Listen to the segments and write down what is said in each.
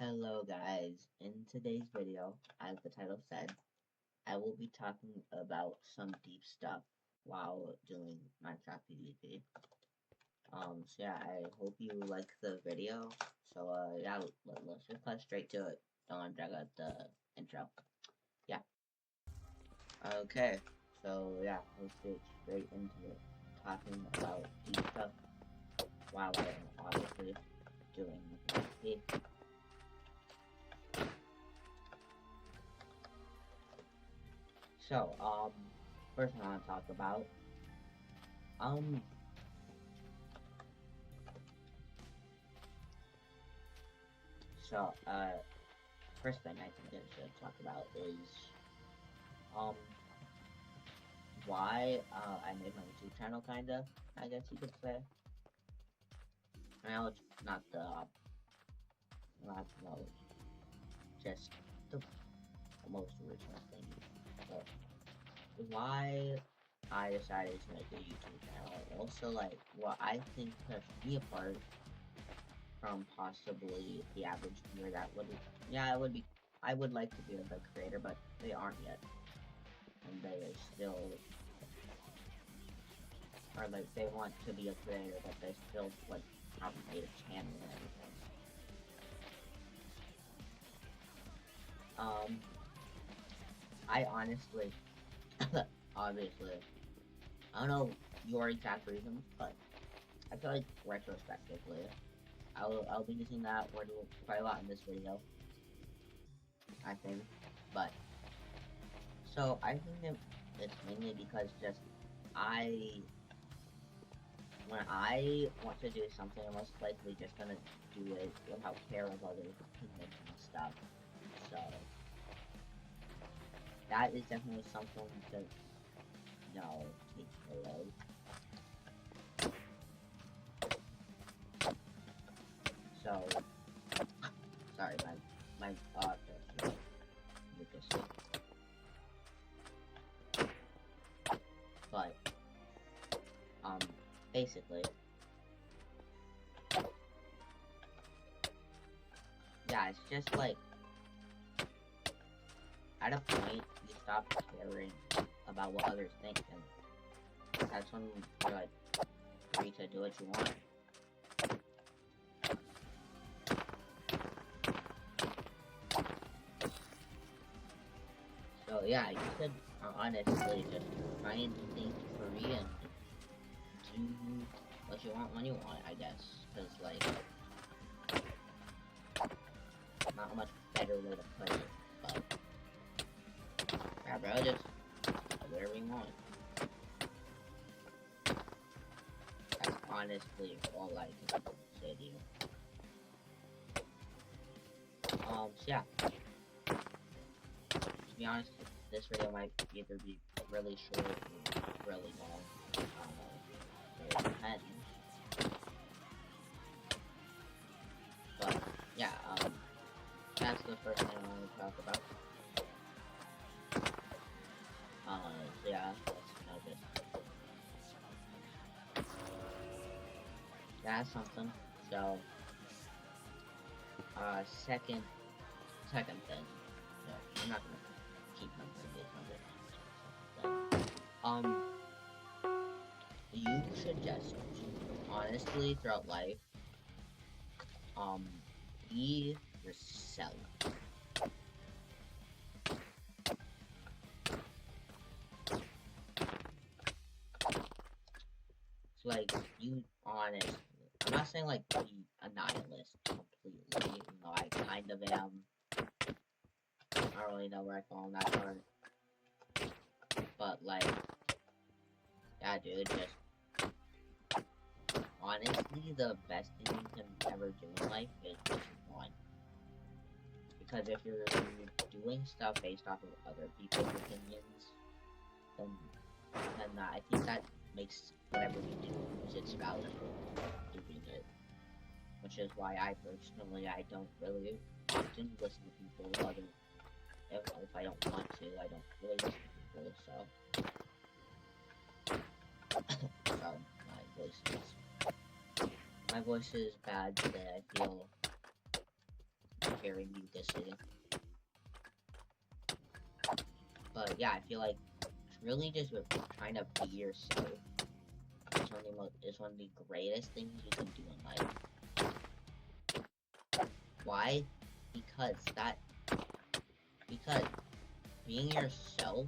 Hello guys, in today's video, as the title said, I will be talking about some deep stuff while doing Minecraft PvP. So yeah, I hope you like the video. So yeah, let's just cut straight to it. Don't drag out the intro. Yeah. Okay, so yeah, let's get straight into it. Talking about deep stuff while I am obviously doing PvP. So, first I want to talk about, um, so, first thing I think I should talk about is, um, why, I made my YouTube channel, kinda, I guess you could say. I know it's not just the most original thing, but why I decided to make a YouTube channel, also, like, what I think sets me apart from possibly the average viewer that would, yeah, I would like to be a creator, but they aren't yet. And they still, or like, they want to be a creator, but they still, like, haven't made a channel and everything. I honestly, obviously, I don't know your exact reasons, but I feel like retrospectively, I'll be using that word quite a lot in this video, I think, but, so I think that it's mainly because just, when I want to do something, I'm most likely just gonna do it without care of other opinions and stuff, so, that is definitely something to, take care of. So, sorry, my Lucas. But, basically, yeah, it's just like, at a point, you stop caring about what others think, and that's when you're like, free to do what you want. So yeah, you should honestly just try and think free and do what you want when you want, I guess. Cause like, not a much better way to put it, but yeah, bro, just do whatever you want. That's honestly all I can say to you. So yeah. To be honest, this video might either be really short or really long. I don't know. So it depends. But yeah, that's the first thing I want to talk about. So yeah, that's something. So, second thing. No, I'm not gonna keep numbering these numbers. You should just, honestly, throughout life, be yourself. So, like, you honest. I'm not saying, like, be a nihilist completely, even though I kind of am. I don't really know where I fall in that part. But, like, yeah, dude, just, honestly, the best thing you can ever do in life is what you want. Because if you're doing stuff based off of other people's opinions, then I think that makes whatever you do lose its value for doing it. Which is why I personally, I don't really often listen to people other, if I don't want to, I don't really listen to people, so. Sorry, my voice is bad today, I feel very mucusy. But yeah, I feel like it's really just trying to be yourself. It's one of the greatest things you can do in life. Why? Because being yourself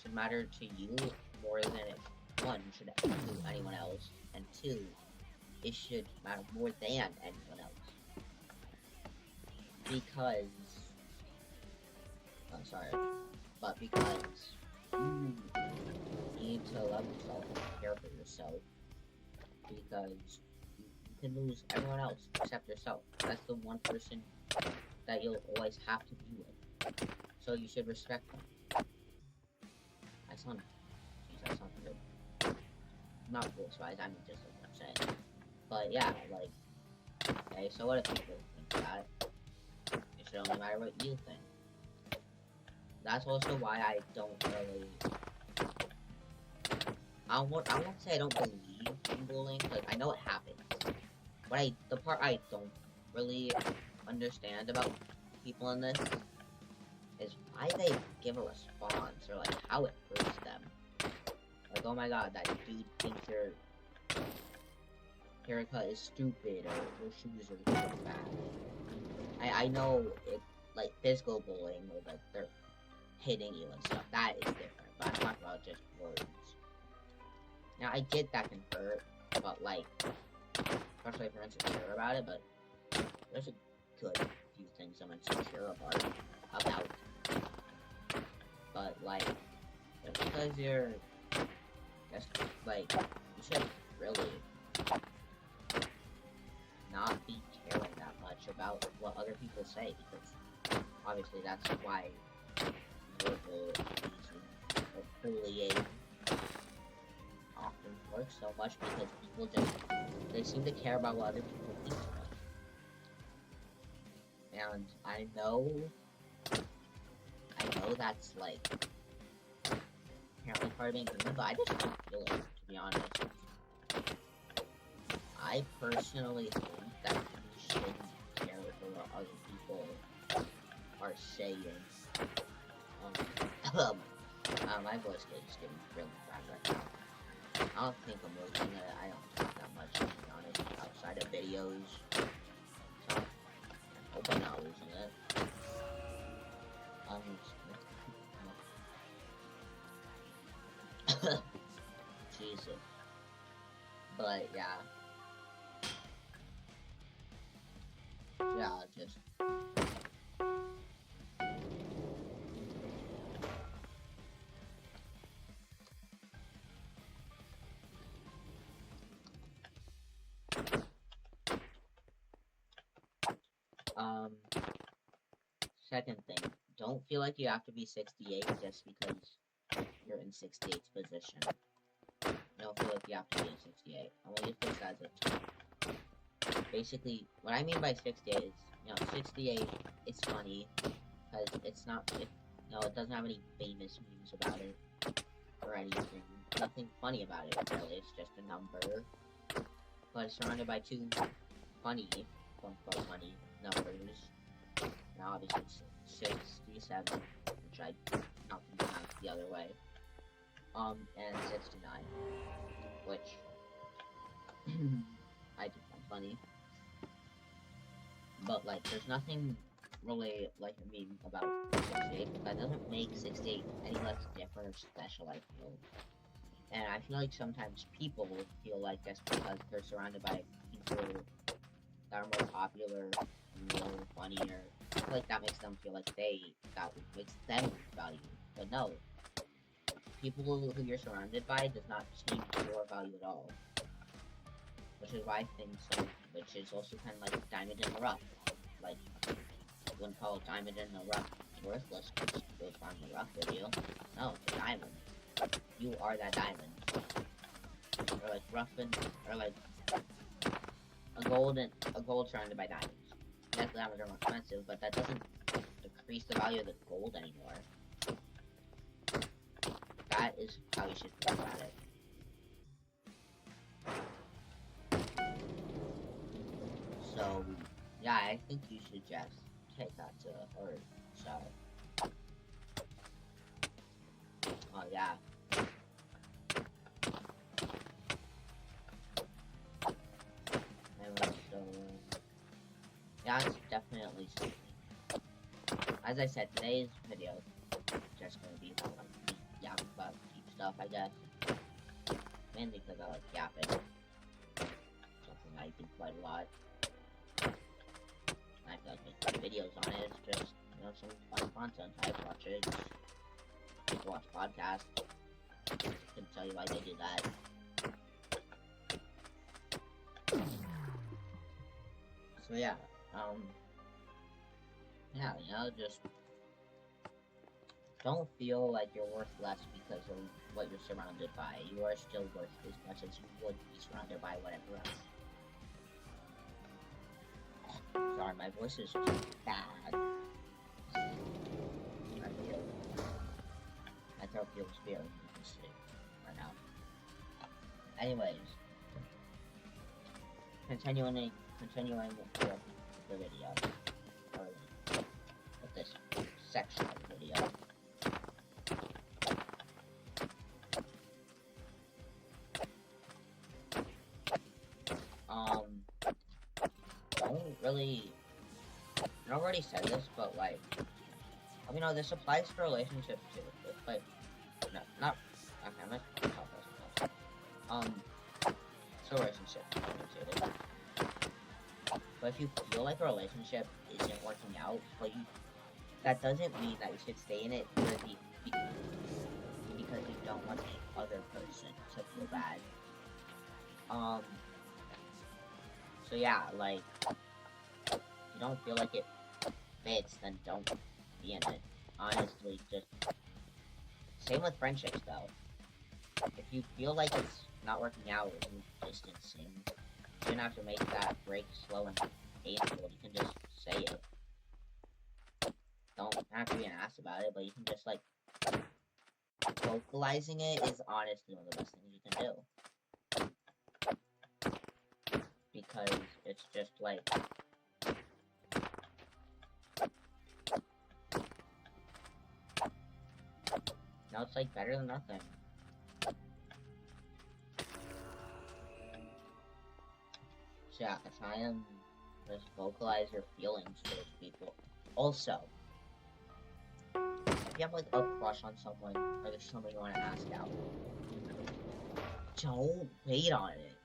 should matter to you more than it, one, should to anyone else, and two, it should matter more than anyone else. Because, I'm sorry, but because you need to love yourself and care for yourself, because you can lose everyone else except yourself. That's the one person that you'll always have to be with. So you should respect them. I sound good. Not voice-wise, I mean just like what I'm saying. But yeah, like, okay, so what if people think that? It should only matter what you think. That's also why I don't really... I won't say I don't believe in bullying, because I know it happens. But the part I don't really understand about people in this is why they give a response, or like how it hurts them. Like, oh my god, that dude thinks your haircut is stupid, or your shoes are bad. I know it, like, physical bullying, where like they're hitting you and stuff, that is different, but I'm talking about just words. Now, I get that can hurt, but like, especially if you're insecure about it, but there's a good few things I'm insecure about. But like, just because you're just like, you should really not be caring that much about what other people say, because obviously that's why verbal abuse or bullying often works so much, because people just, they seem to care about what other people think of them. And I know that's like apparently part of being human, but I just don't feel it, to be honest. I personally think that you shouldn't care for what other people are saying. My voice is getting really bad right now. I don't think I'm losing it. I don't talk that much, to be honest, outside of videos. So, I hope I'm not losing it. Jesus. But, yeah. Yeah, just... Second thing, don't feel like you have to be 68 just because you're in 68's position. Don't feel like you have to be in 68. I want you to fix that as a... Basically, what I mean by 68 is, 68 is funny, because it's not, it doesn't have any famous memes about it, or anything. Nothing funny about it, really. It's just a number, but it's surrounded by two funny, quote-unquote funny, numbers. Now, obviously, 67, which I not pronounce the other way, and 69, which I do find funny. But, like, there's nothing really, like, a meme about 68, but that doesn't make 68 any less different or special, I feel. And I feel like sometimes people feel like that's because they're surrounded by people that are more popular, more funnier. I feel like that makes them feel like that makes them value. But no, people who you're surrounded by does not change your value at all. Which is why I think which is also kind of like diamond in the rough. Like, you wouldn't call diamond in the rough worthless because it goes down in the rough with you. No, it's a diamond. You are that diamond. Or like or like a gold surrounded by diamonds. Yes, diamonds are more expensive, but that doesn't decrease the value of the gold anymore. That is how you should think about it. So, yeah, I think you should just take that to her. So, oh yeah. Anyway, so yeah, it's definitely something. As I said, today's video is just gonna be about like yap about deep stuff, I guess. Mainly because I like yapping. Something I do quite a lot. I feel like making videos on it. It's just, you know, some fun content. I watch it. People watch podcasts. I can tell you why they do that. So yeah, yeah, you know, just don't feel like you're worth less because of what you're surrounded by. You are still worth as much as you would be surrounded by whatever else. Sorry, my voice is just bad. My throat feels very interesting right now. Anyways, continuing with the video, or with this section of the video. I already said this, but like, you know, this applies for relationships too. It's like, no, not, okay, I'm not talking about something else. It's a relationship oriented. But if you feel like a relationship isn't working out, but that doesn't mean that you should stay in it because you don't want the other person to feel bad. So yeah, like, if you don't feel like it fits, then don't be in it. Honestly, just same with friendships though. If you feel like it's not working out in distancing, you don't have to make that break slow and painful. You can just say it. Don't have to be an ass about it, but you can just like vocalizing it is honestly one of the best things you can do. Because it's just like now it's like better than nothing. So yeah, try and just vocalize your feelings towards people. Also, if you have like a crush on someone or there's someone you want to ask out, don't wait on it.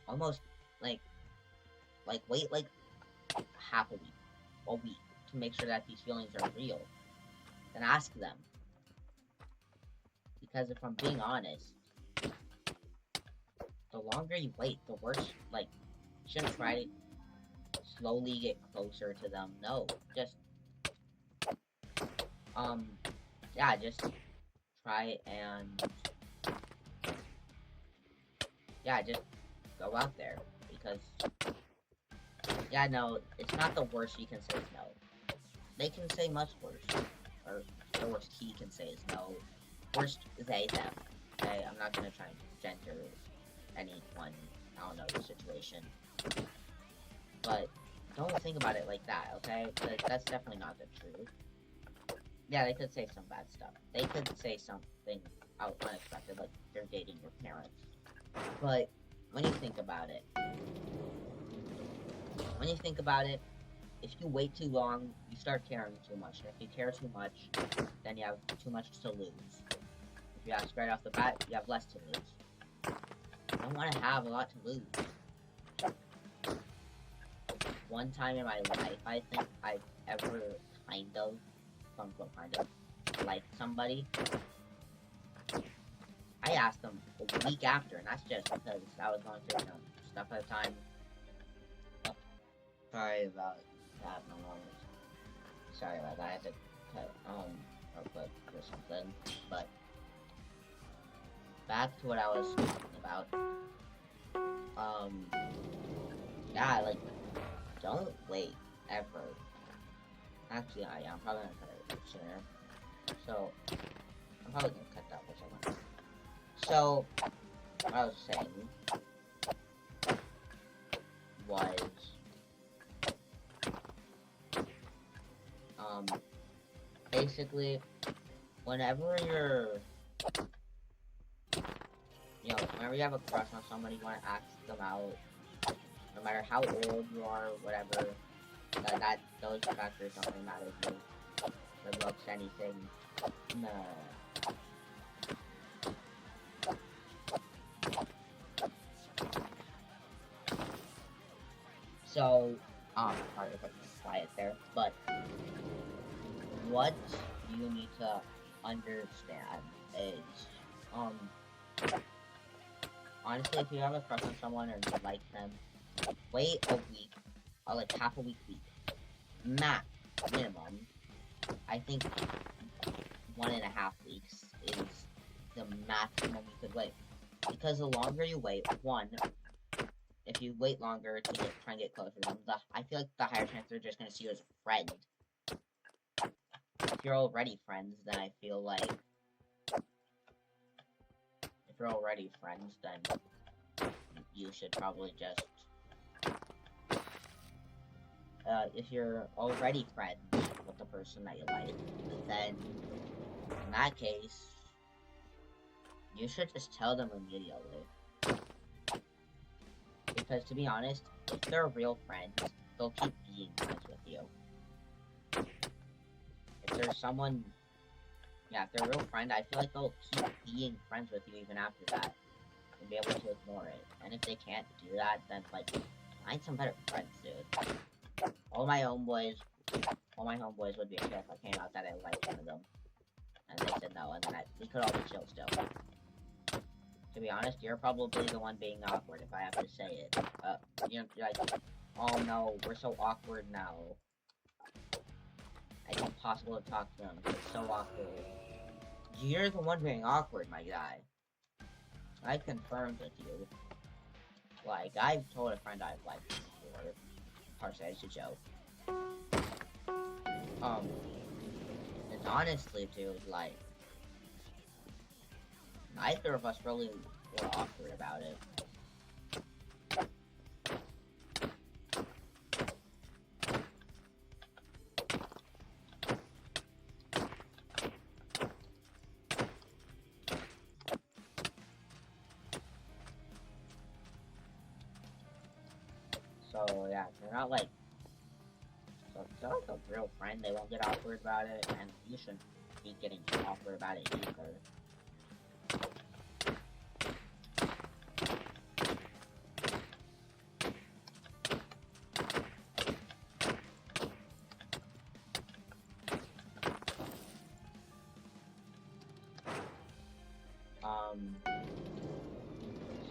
Almost like wait like half a week to make sure that these feelings are real. Then ask them. Because if I'm being honest, the longer you wait, the worse. Like, you shouldn't try to slowly get closer to them. No, just yeah, just try and yeah, just go out there because yeah, no, it's not the worst you can say is no. They can say much worse, or the worst he can say is no. Worst they them. Okay, I'm not gonna try and gender anyone. I don't know the situation, but don't think about it like that. Okay, that's definitely not the truth. Yeah, they could say some bad stuff. They could say something unexpected, like they're dating your parents. But when you think about it, if you wait too long, you start caring too much. And if you care too much, then you have too much to lose. If you ask right off the bat, you have less to lose. You don't want to have a lot to lose. One time in my life, I think I've ever kind of liked somebody. I asked them a week after, and that's just because I was going through stuff at the time. Oh, sorry about that, my mom was... Sorry about that, I had to cut, real quick or something, but... Back to what I was talking about. Yeah, like, don't wait, ever. Actually, yeah, I'm probably gonna cut it sooner. So, I'm probably gonna cut that for someone. So, what I was saying was, Basically, whenever whenever you have a crush on somebody, you want to ask them out, no matter how old you are, whatever, those factors don't really matter to you. Their looks, anything. No. So, sorry if I'm quiet there, but what you need to understand is, honestly, if you have a crush on someone or you like them, wait a week, or like half a week, max, minimum. I think 1.5 weeks is the maximum you could wait. Because the longer you wait, one, if you wait longer to try and get closer to them, I feel like the higher chance they're just going to see you as a friend. If you're already friends, then I feel like... If you're already friends, then you should probably just... if you're already friends with the person that you like, then in that case, you should just tell them immediately. Because to be honest, if they're real friends, they'll keep being friends with you. If there's someone, if they're a real friend, I feel like they'll keep being friends with you even after that. And be able to ignore it. And if they can't do that, then, like, find some better friends, dude. All my homeboys would be okay if I came out that I liked one of them. And they said no, and then we could all be chill still. To be honest, you're probably the one being awkward if I have to say it. You're like, oh no, we're so awkward now. It's impossible to talk to them. It's so awkward. You're the one being awkward, my guy. I confirmed with you. Like, I've told a friend I've liked before. Partially, it's a joke. And honestly, dude, like, neither of us really were awkward about it. So, yeah, they're not like... So, if they're like a real friend, they won't get awkward about it, and you shouldn't be getting awkward about it either.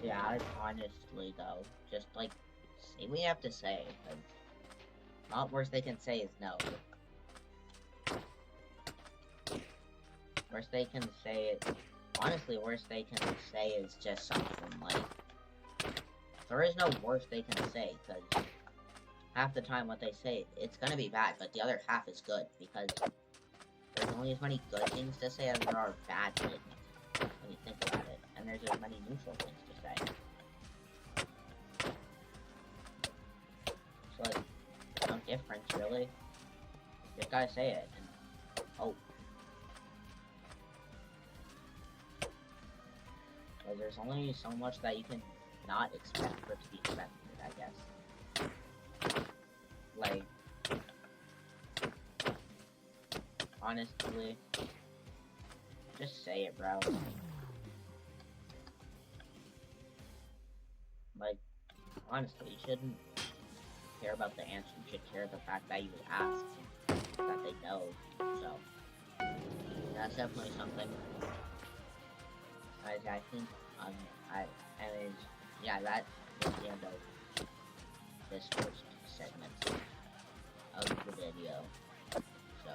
So yeah, honestly though, just like, say what you have to say, because not worst they can say is no. Worst they can say, honestly, worst they can say is just something like, there is no worst they can say, because half the time what they say, it's gonna be bad, but the other half is good, because there's only as many good things to say as there are bad things, when you think about it, and there's as many neutral things to say. So, like, no difference, really. You just gotta say it, and hope. Because there's only so much that you can not expect for it to be expected, I guess. Like, honestly, just say it, bro. Like, honestly, you shouldn't care about the answer, you should care the fact that you asked, that they know, so, that's definitely something, I think, yeah, that was the end of this first segment of the video, so,